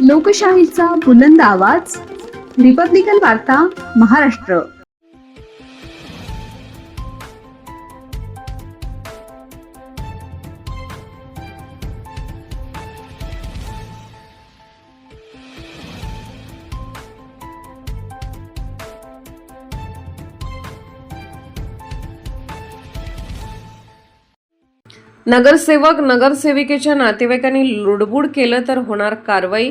लोकशाहीचा बुलंद आवाज, रिपब्लिकन वार्ता महाराष्ट्र. नगरसेवक नगरसेविकेच्या नातेवाईकांनी लुडबुड केलं तर होणार कारवाई.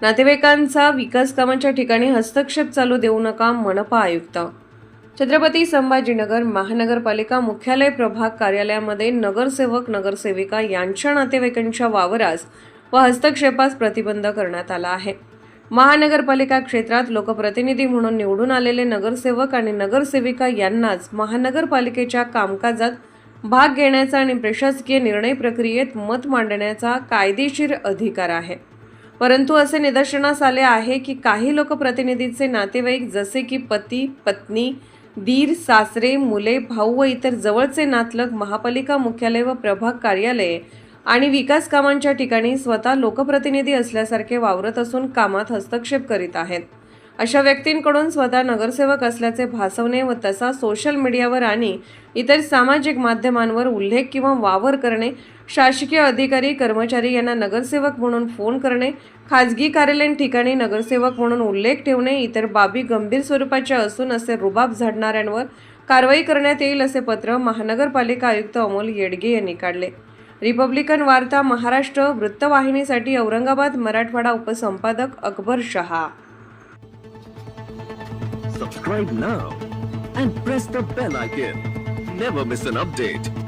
नातेवाईकांचा विकास कामांच्या ठिकाणी हस्तक्षेप चालू देऊ नका. मनपा आयुक्त. छत्रपती संभाजीनगर महानगरपालिका मुख्यालय प्रभाग कार्यालयामध्ये नगरसेवक नगरसेविका यांच्या नातेवाईकांच्या वावरास व हस्तक्षेपास प्रतिबंध करण्यात आला आहे. महानगरपालिका क्षेत्रात लोकप्रतिनिधी म्हणून निवडून आलेले नगरसेवक आणि नगरसेविका यांनाच महानगरपालिकेच्या कामकाजात भाग घेण्याचा आणि प्रशासकीय निर्णय प्रक्रियेत मत मांडण्याचा कायदेशीर अधिकार आहे. परंतु असे निदर्शनास आले आहे की काही लोकप्रतिनिधींचे नातेवाईक जसे की पती, पत्नी, दीर, सासरे, मुले, भाऊ व इतर जवळचे नातलग महापालिका मुख्यालय व प्रभाग कार्यालये आणि विकास कामांच्या ठिकाणी स्वतः लोकप्रतिनिधी असल्यासारखे वावरत असून कामात हस्तक्षेप करीत आहेत. अशा व्यक्तींकडून स्वतः नगरसेवक असल्याचे भासवणे व तसा सोशल मीडियावर आणि इतर सामाजिक माध्यमांवर उल्लेख किंवा वावर करणे, शासकीय अधिकारी कर्मचारी यांना नगरसेवक म्हणून फोन करणे, खाजगी कार्यालयीन ठिकाणी नगरसेवक म्हणून उल्लेख ठेवणे इतर बाबी गंभीर स्वरूपाच्या असून असे रुबाब झाडणाऱ्यांवर कारवाई करण्यात येईल असे पत्र महानगरपालिका आयुक्त अमोल येडगे यांनी काढले. रिपब्लिकन वार्ता Maharashtra वृत्तवाहिनीसाठी Aurangabad Marathwada उपसंपादक Akbar Shah. Subscribe now and press the bell icon. Never miss an update.